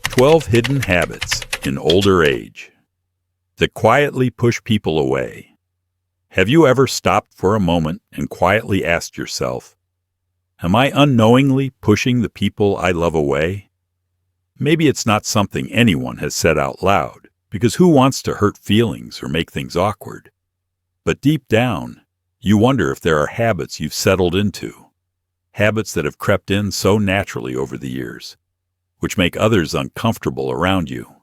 12 Hidden Habits in Older Age that quietly push people away. Have you ever stopped for a moment and quietly asked yourself, am I unknowingly pushing the people I love away? Maybe it's not something anyone has said out loud, because who wants to hurt feelings or make things awkward? But deep down, you wonder if there are habits you've settled into, habits that have crept in so naturally over the years, which make others uncomfortable around you.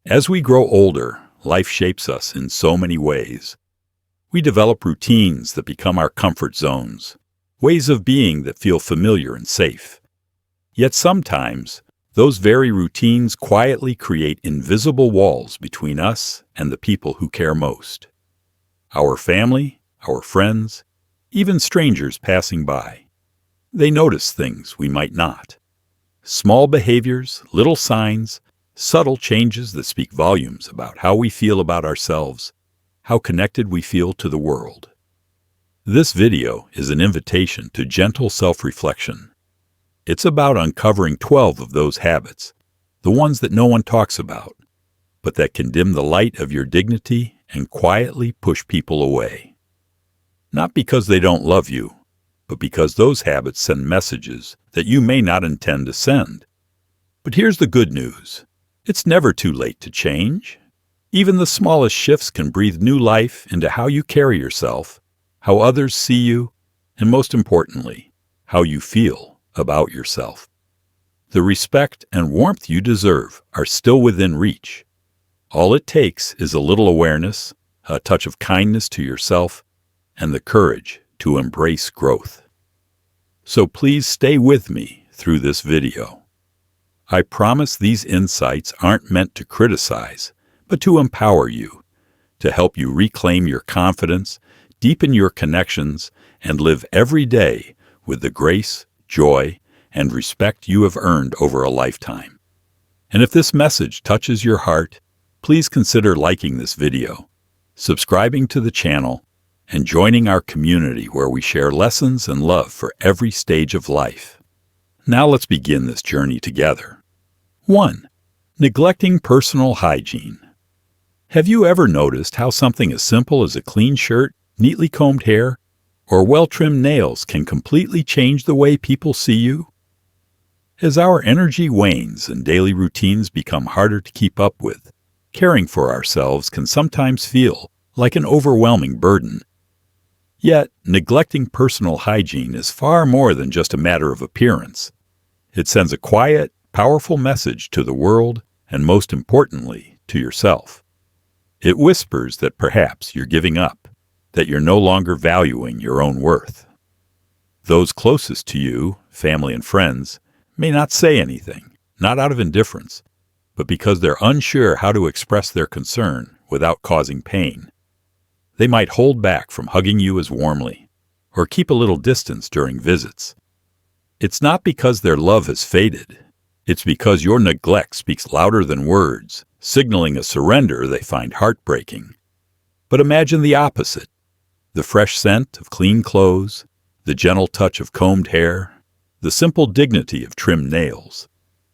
As we grow older, life shapes us in so many ways. We develop routines that become our comfort zones, ways of being that feel familiar and safe. Yet sometimes, those very routines quietly create invisible walls between us and the people who care most. Our family, our friends, even strangers passing by. They notice things we might not. Small behaviors, little signs, subtle changes that speak volumes about how we feel about ourselves, how connected we feel to the world. This video is an invitation to gentle self-reflection. It's about uncovering 12 of those habits, the ones that no one talks about, but that can dim the light of your dignity and quietly push people away. Not because they don't love you, but because those habits send messages that you may not intend to send. But here's the good news. It's never too late to change. Even the smallest shifts can breathe new life into how you carry yourself, how others see you, and most importantly, how you feel about yourself. The respect and warmth you deserve are still within reach. All it takes is a little awareness, a touch of kindness to yourself, and the courage to embrace growth. So please stay with me through this video. I promise these insights aren't meant to criticize, but to empower you, to help you reclaim your confidence, deepen your connections, and live every day with the grace, joy, and respect you have earned over a lifetime. And if this message touches your heart, please consider liking this video, subscribing to the channel, and joining our community where we share lessons and love for every stage of life. Now let's begin this journey together. 1. Neglecting personal hygiene. Have you ever noticed how something as simple as a clean shirt, neatly combed hair, or well-trimmed nails can completely change the way people see you? As our energy wanes and daily routines become harder to keep up with, caring for ourselves can sometimes feel like an overwhelming burden. Yet, neglecting personal hygiene is far more than just a matter of appearance. It sends a quiet, powerful message to the world and, most importantly, to yourself. It whispers that perhaps you're giving up, that you're no longer valuing your own worth. Those closest to you, family and friends, may not say anything, not out of indifference, but because they're unsure how to express their concern without causing pain. They might hold back from hugging you as warmly, or keep a little distance during visits. It's not because their love has faded. It's because your neglect speaks louder than words, signaling a surrender they find heartbreaking. But imagine the opposite. The fresh scent of clean clothes, the gentle touch of combed hair, the simple dignity of trimmed nails.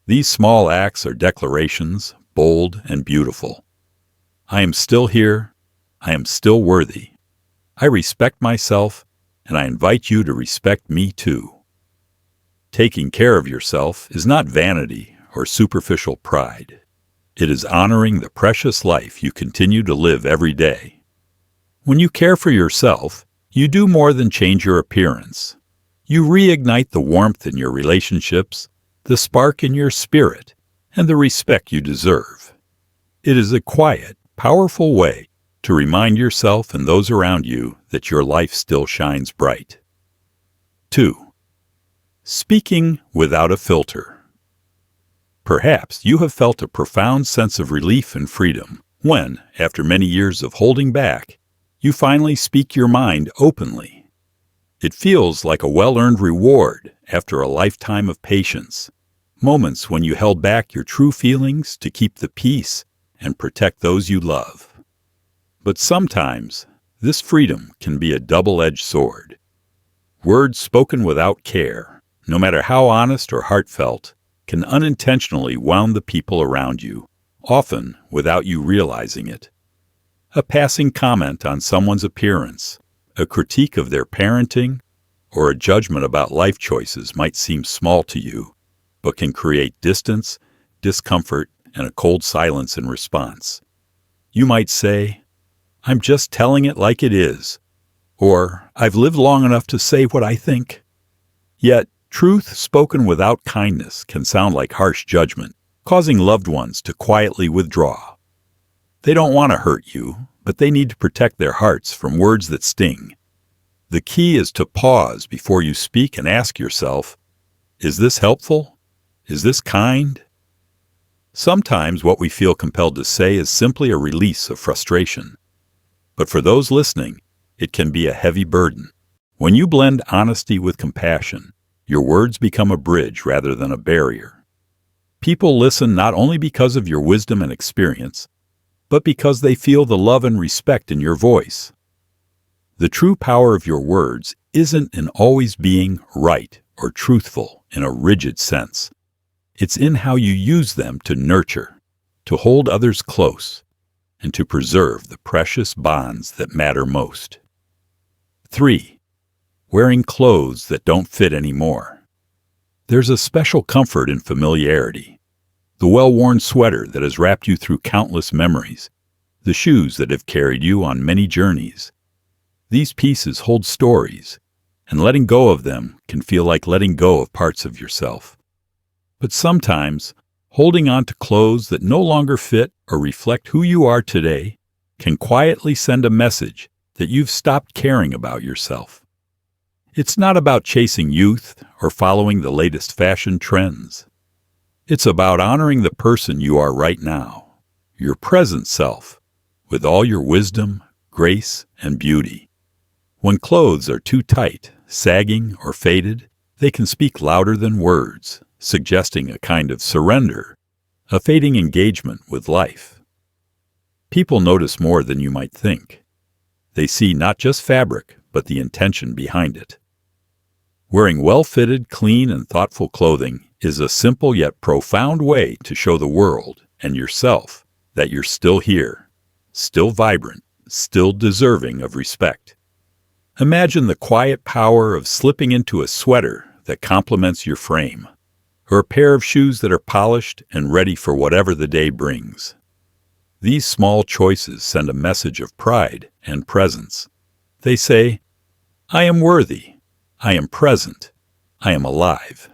These small acts are declarations, bold and beautiful. I am still here. I am still worthy. I respect myself, and I invite you to respect me too. Taking care of yourself is not vanity or superficial pride. It is honoring the precious life you continue to live every day. When you care for yourself, you do more than change your appearance. You reignite the warmth in your relationships, the spark in your spirit, and the respect you deserve. It is a quiet, powerful way to remind yourself and those around you that your life still shines bright. 2. Speaking without a filter. Perhaps you have felt a profound sense of relief and freedom when, after many years of holding back, you finally speak your mind openly. It feels like a well-earned reward after a lifetime of patience, moments when you held back your true feelings to keep the peace and protect those you love. But sometimes, this freedom can be a double-edged sword. Words spoken without care, no matter how honest or heartfelt, can unintentionally wound the people around you, often without you realizing it. A passing comment on someone's appearance, a critique of their parenting, or a judgment about life choices might seem small to you, but can create distance, discomfort, and a cold silence in response. You might say, "I'm just telling it like it is," or "I've lived long enough to say what I think." Yet, truth spoken without kindness can sound like harsh judgment, causing loved ones to quietly withdraw. They don't want to hurt you, but they need to protect their hearts from words that sting. The key is to pause before you speak and ask yourself, is this helpful? Is this kind? Sometimes what we feel compelled to say is simply a release of frustration. But for those listening, it can be a heavy burden. When you blend honesty with compassion, your words become a bridge rather than a barrier. People listen not only because of your wisdom and experience, but because they feel the love and respect in your voice. The true power of your words isn't in always being right or truthful in a rigid sense. It's in how you use them to nurture, to hold others close, and to preserve the precious bonds that matter most. 3. Wearing clothes that don't fit anymore. There's a special comfort in familiarity. The well-worn sweater that has wrapped you through countless memories, the shoes that have carried you on many journeys. These pieces hold stories, and letting go of them can feel like letting go of parts of yourself. But sometimes, holding on to clothes that no longer fit or reflect who you are today can quietly send a message that you've stopped caring about yourself. It's not about chasing youth or following the latest fashion trends. It's about honoring the person you are right now, your present self, with all your wisdom, grace, and beauty. When clothes are too tight, sagging, or faded, they can speak louder than words, suggesting a kind of surrender, a fading engagement with life. People notice more than you might think. They see not just fabric, but the intention behind it. Wearing well-fitted, clean, and thoughtful clothing is a simple yet profound way to show the world and yourself that you're still here, still vibrant, still deserving of respect. Imagine the quiet power of slipping into a sweater that complements your frame, or a pair of shoes that are polished and ready for whatever the day brings. These small choices send a message of pride and presence. They say, "I am worthy. I am present. I am alive."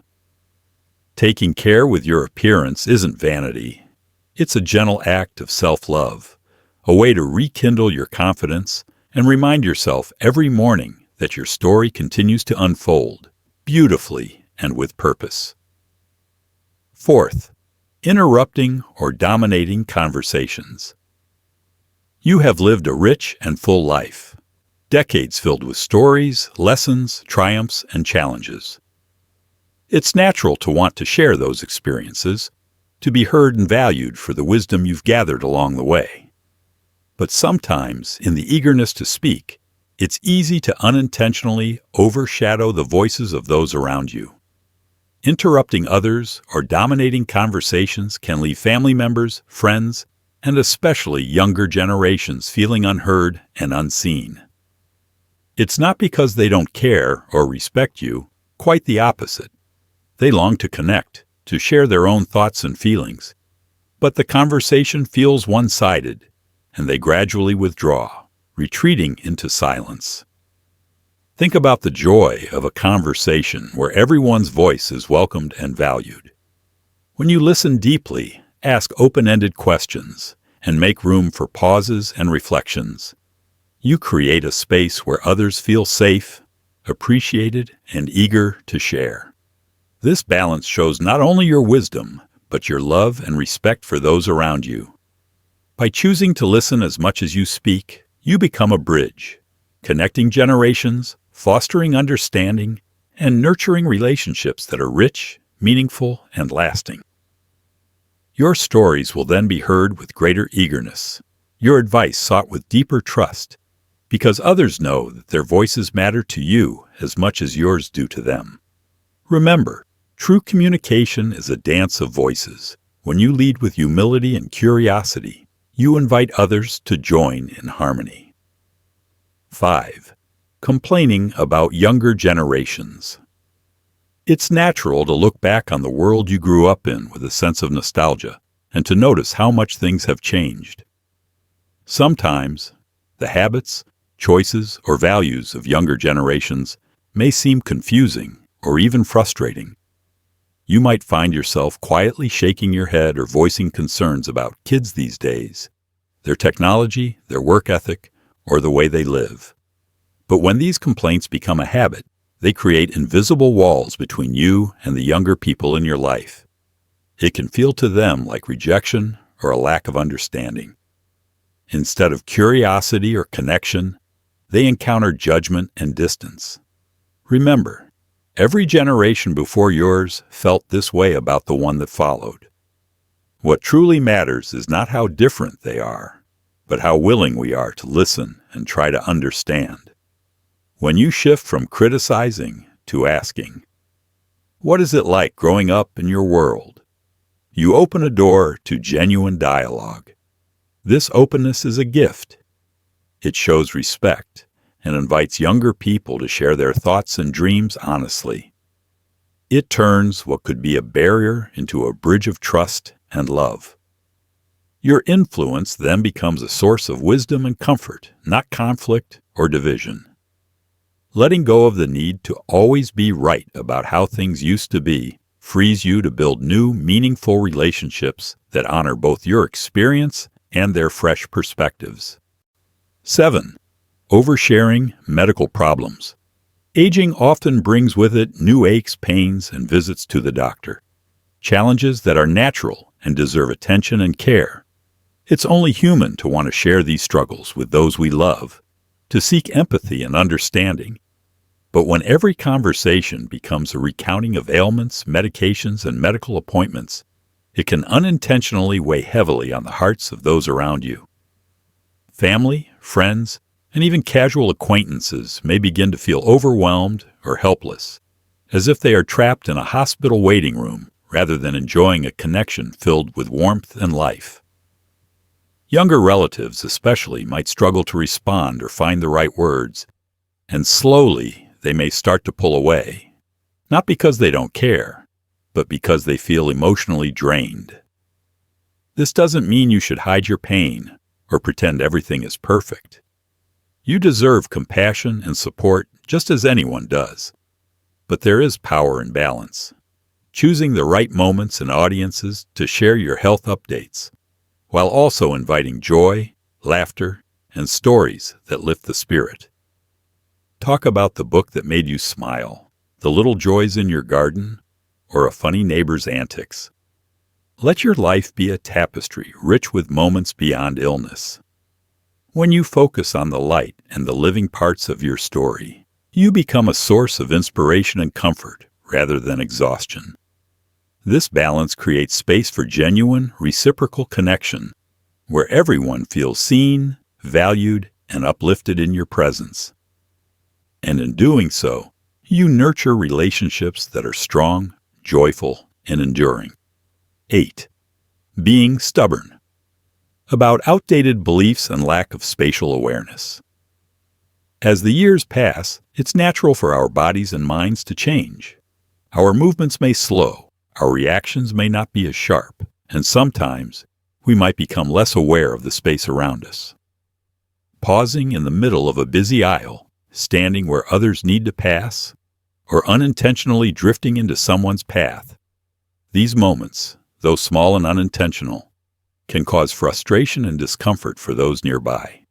Taking care with your appearance isn't vanity. It's a gentle act of self-love, a way to rekindle your confidence and remind yourself every morning that your story continues to unfold, beautifully and with purpose. 4th, interrupting or dominating conversations. You have lived a rich and full life, decades filled with stories, lessons, triumphs, and challenges. It's natural to want to share those experiences, to be heard and valued for the wisdom you've gathered along the way. But sometimes, in the eagerness to speak, it's easy to unintentionally overshadow the voices of those around you. Interrupting others or dominating conversations can leave family members, friends, and especially younger generations feeling unheard and unseen. It's not because they don't care or respect you, quite the opposite. They long to connect, to share their own thoughts and feelings. But the conversation feels one-sided, and they gradually withdraw, retreating into silence. Think about the joy of a conversation where everyone's voice is welcomed and valued. When you listen deeply, ask open-ended questions, and make room for pauses and reflections, you create a space where others feel safe, appreciated, and eager to share. This balance shows not only your wisdom, but your love and respect for those around you. By choosing to listen as much as you speak, you become a bridge, connecting generations, fostering understanding, and nurturing relationships that are rich, meaningful, and lasting. Your stories will then be heard with greater eagerness, your advice sought with deeper trust, because others know that their voices matter to you as much as yours do to them. Remember, True communication is a dance of voices. When you lead with humility and curiosity, you invite others to join in harmony. 5. Complaining about younger generations. It's natural to look back on the world you grew up in with a sense of nostalgia and to notice how much things have changed. Sometimes, the habits, choices, or values of younger generations may seem confusing or even frustrating. You might find yourself quietly shaking your head or voicing concerns about kids these days, their technology, their work ethic, or the way they live. But when these complaints become a habit, they create invisible walls between you and the younger people in your life. It can feel to them like rejection or a lack of understanding. Instead of curiosity or connection, they encounter judgment and distance. Remember, every generation before yours felt this way about the one that followed. What truly matters is not how different they are, but how willing we are to listen and try to understand. When you shift from criticizing to asking, "What is it like growing up in your world?" you open a door to genuine dialogue. This openness is a gift. It shows respect and invites younger people to share their thoughts and dreams honestly. It turns what could be a barrier into a bridge of trust and love. Your influence then becomes a source of wisdom and comfort, not conflict or division. Letting go of the need to always be right about how things used to be frees you to build new, meaningful relationships that honor both your experience and their fresh perspectives. 7. Oversharing medical problems. Aging often brings with it new aches, pains, and visits to the doctor. Challenges that are natural and deserve attention and care. It's only human to want to share these struggles with those we love, to seek empathy and understanding. But when every conversation becomes a recounting of ailments, medications, and medical appointments, it can unintentionally weigh heavily on the hearts of those around you. Family, friends, and even casual acquaintances may begin to feel overwhelmed or helpless, as if they are trapped in a hospital waiting room rather than enjoying a connection filled with warmth and life. Younger relatives especially might struggle to respond or find the right words, and slowly they may start to pull away, not because they don't care, but because they feel emotionally drained. This doesn't mean you should hide your pain or pretend everything is perfect. You deserve compassion and support just as anyone does. But there is power in balance, choosing the right moments and audiences to share your health updates, while also inviting joy, laughter, and stories that lift the spirit. Talk about the book that made you smile, the little joys in your garden, or a funny neighbor's antics. Let your life be a tapestry rich with moments beyond illness. When you focus on the light and the living parts of your story, you become a source of inspiration and comfort rather than exhaustion. This balance creates space for genuine, reciprocal connection, where everyone feels seen, valued, and uplifted in your presence. And in doing so, you nurture relationships that are strong, joyful, and enduring. 8. Being stubborn. About outdated beliefs and lack of spatial awareness. As the years pass, it's natural for our bodies and minds to change. Our movements may slow, our reactions may not be as sharp, and sometimes we might become less aware of the space around us. Pausing in the middle of a busy aisle, standing where others need to pass, or unintentionally drifting into someone's path. These moments, though small and unintentional, can cause frustration and discomfort for those nearby.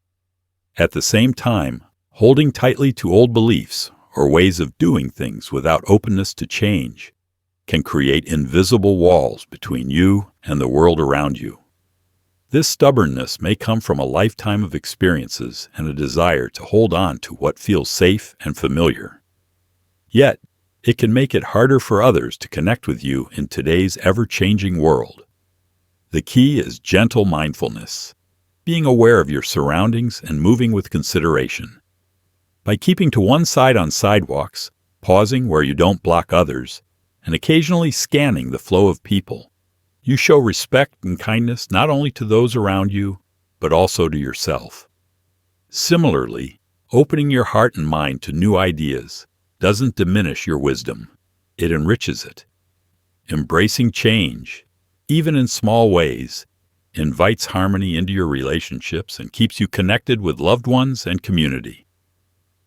At the same time, holding tightly to old beliefs or ways of doing things without openness to change can create invisible walls between you and the world around you. This stubbornness may come from a lifetime of experiences and a desire to hold on to what feels safe and familiar. Yet, it can make it harder for others to connect with you in today's ever-changing world. The key is gentle mindfulness, being aware of your surroundings and moving with consideration. By keeping to one side on sidewalks, pausing where you don't block others, and occasionally scanning the flow of people. You show respect and kindness not only to those around you, but also to yourself. Similarly, opening your heart and mind to new ideas doesn't diminish your wisdom, it enriches it. Embracing change, even in small ways, invites harmony into your relationships and keeps you connected with loved ones and community.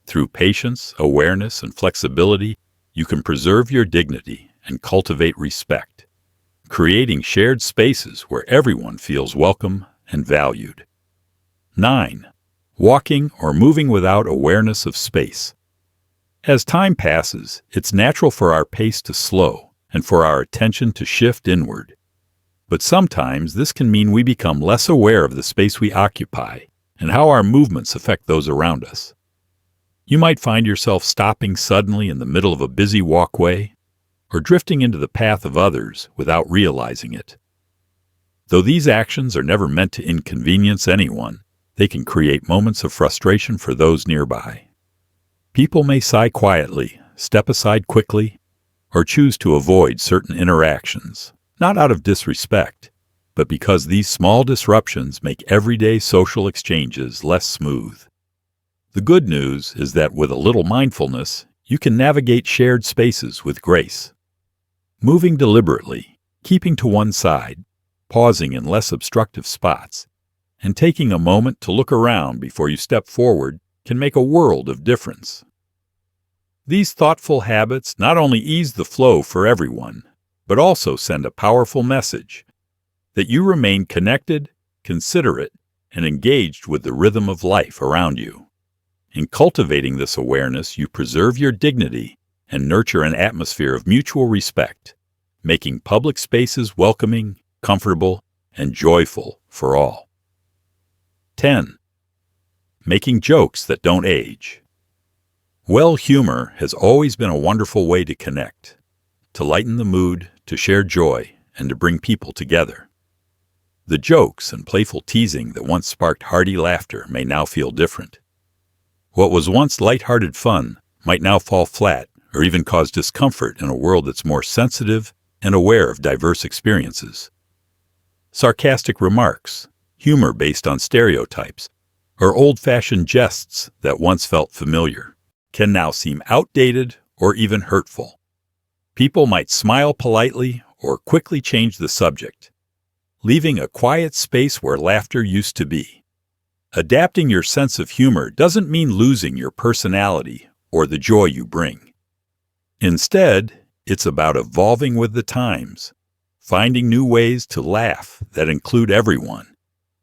Through patience, awareness, and flexibility, you can preserve your dignity and cultivate respect, creating shared spaces where everyone feels welcome and valued. 9. Walking or moving without awareness of space. As time passes, it's natural for our pace to slow and for our attention to shift inward. But sometimes this can mean we become less aware of the space we occupy and how our movements affect those around us. You might find yourself stopping suddenly in the middle of a busy walkway or drifting into the path of others without realizing it. Though these actions are never meant to inconvenience anyone, they can create moments of frustration for those nearby. People may sigh quietly, step aside quickly, or choose to avoid certain interactions, not out of disrespect, but because these small disruptions make everyday social exchanges less smooth. The good news is that with a little mindfulness, you can navigate shared spaces with grace. Moving deliberately, keeping to one side, pausing in less obstructive spots, and taking a moment to look around before you step forward can make a world of difference. These thoughtful habits not only ease the flow for everyone, but also send a powerful message that you remain connected, considerate, and engaged with the rhythm of life around you. In cultivating this awareness, you preserve your dignity and nurture an atmosphere of mutual respect, making public spaces welcoming, comfortable, and joyful for all. 10. Making jokes that don't age. Well, humor has always been a wonderful way to connect, to lighten the mood, to share joy, and to bring people together. The jokes and playful teasing that once sparked hearty laughter may now feel different. What was once lighthearted fun might now fall flat or even cause discomfort in a world that's more sensitive and aware of diverse experiences. Sarcastic remarks, humor based on stereotypes, or old-fashioned jests that once felt familiar can now seem outdated or even hurtful. People might smile politely or quickly change the subject, leaving a quiet space where laughter used to be. Adapting your sense of humor doesn't mean losing your personality or the joy you bring. Instead, it's about evolving with the times, finding new ways to laugh that include everyone,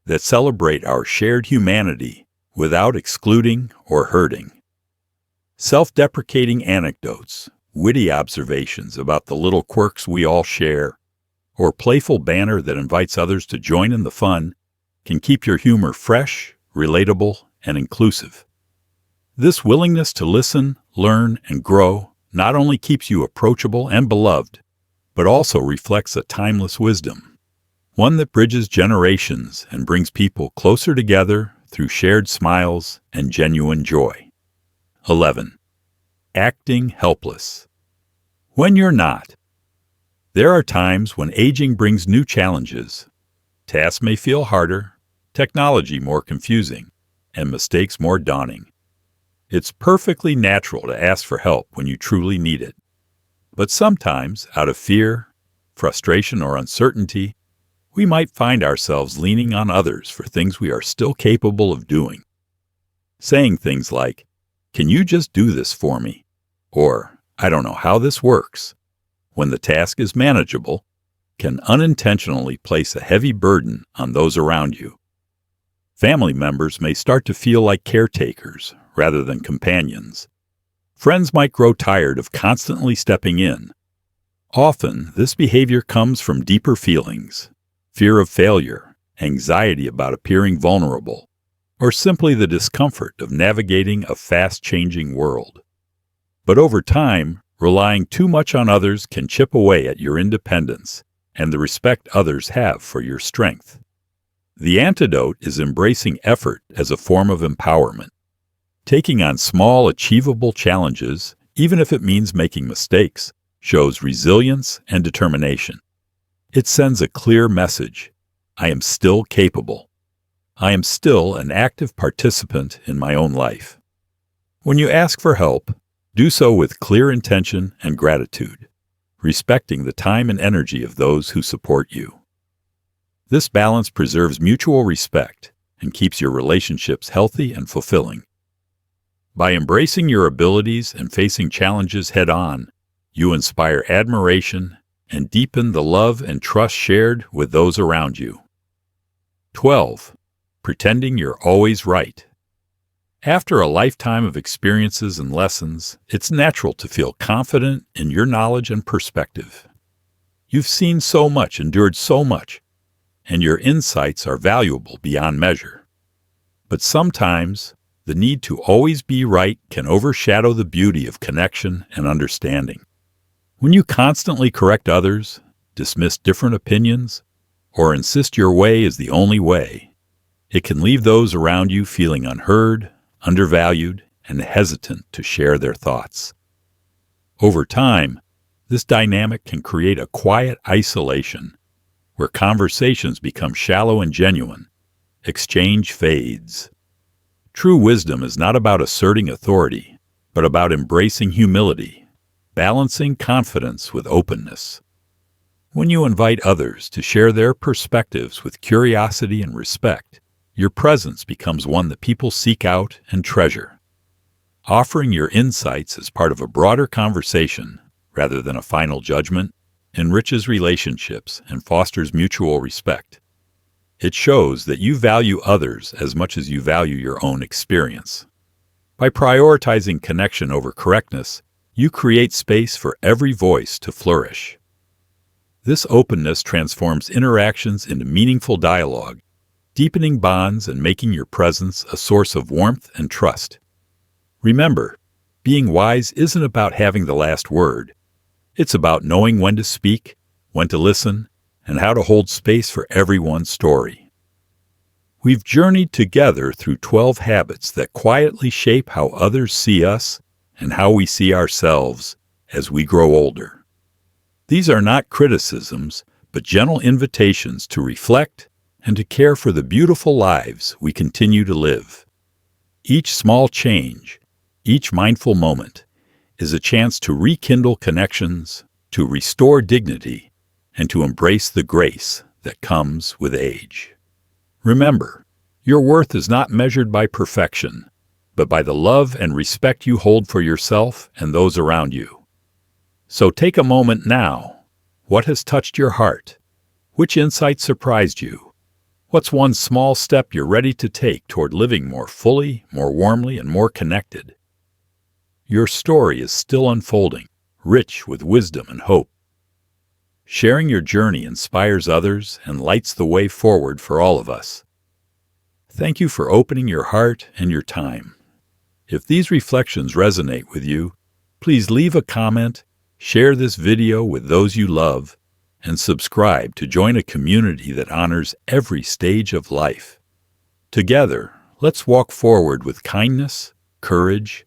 that celebrate our shared humanity without excluding or hurting. Self-deprecating anecdotes, witty observations about the little quirks we all share, or playful banter that invites others to join in the fun can keep your humor fresh, relatable, and inclusive. This willingness to listen, learn, and grow not only keeps you approachable and beloved, but also reflects a timeless wisdom, one that bridges generations and brings people closer together through shared smiles and genuine joy. 11. Acting helpless. When you're not. There are times when aging brings new challenges. Tasks may feel harder, technology more confusing, and mistakes more daunting. It's perfectly natural to ask for help when you truly need it. But sometimes, out of fear, frustration, or uncertainty, we might find ourselves leaning on others for things we are still capable of doing. Saying things like, "Can you just do this for me?" Or, "I don't know how this works," when the task is manageable, can unintentionally place a heavy burden on those around you. Family members may start to feel like caretakers rather than companions. Friends might grow tired of constantly stepping in. Often, this behavior comes from deeper feelings, fear of failure, anxiety about appearing vulnerable, or simply the discomfort of navigating a fast-changing world. But over time, relying too much on others can chip away at your independence and the respect others have for your strength. The antidote is embracing effort as a form of empowerment, taking on small, achievable challenges, even if it means making mistakes, shows resilience and determination. It sends a clear message. I am still capable. I am still an active participant in my own life. When you ask for help, do so with clear intention and gratitude, respecting the time and energy of those who support you. This balance preserves mutual respect and keeps your relationships healthy and fulfilling. By embracing your abilities and facing challenges head-on, you inspire admiration and deepen the love and trust shared with those around you. 12. Pretending you're always right. After a lifetime of experiences and lessons, it's natural to feel confident in your knowledge and perspective. You've seen so much, endured so much, and your insights are valuable beyond measure. But sometimes, the need to always be right can overshadow the beauty of connection and understanding. When you constantly correct others, dismiss different opinions, or insist your way is the only way, it can leave those around you feeling unheard, undervalued, and hesitant to share their thoughts. Over time, this dynamic can create a quiet isolation where conversations become shallow and genuine, exchange fades. True wisdom is not about asserting authority, but about embracing humility, balancing confidence with openness. When you invite others to share their perspectives with curiosity and respect, your presence becomes one that people seek out and treasure. Offering your insights as part of a broader conversation, rather than a final judgment, enriches relationships and fosters mutual respect. It shows that you value others as much as you value your own experience. By prioritizing connection over correctness, you create space for every voice to flourish. This openness transforms interactions into meaningful dialogue, deepening bonds and making your presence a source of warmth and trust. Remember, being wise isn't about having the last word. It's about knowing when to speak, when to listen, and how to hold space for everyone's story. We've journeyed together through 12 habits that quietly shape how others see us and how we see ourselves as we grow older. These are not criticisms, but gentle invitations to reflect and to care for the beautiful lives we continue to live. Each small change, each mindful moment, is a chance to rekindle connections, to restore dignity, and to embrace the grace that comes with age. Remember, your worth is not measured by perfection, but by the love and respect you hold for yourself and those around you. So take a moment now. What has touched your heart? Which insight surprised you? What's one small step you're ready to take toward living more fully, more warmly, and more connected? Your story is still unfolding, rich with wisdom and hope. Sharing your journey inspires others and lights the way forward for all of us. Thank you for opening your heart and your time. If these reflections resonate with you, please leave a comment, share this video with those you love, and subscribe to join a community that honors every stage of life. Together, let's walk forward with kindness, courage,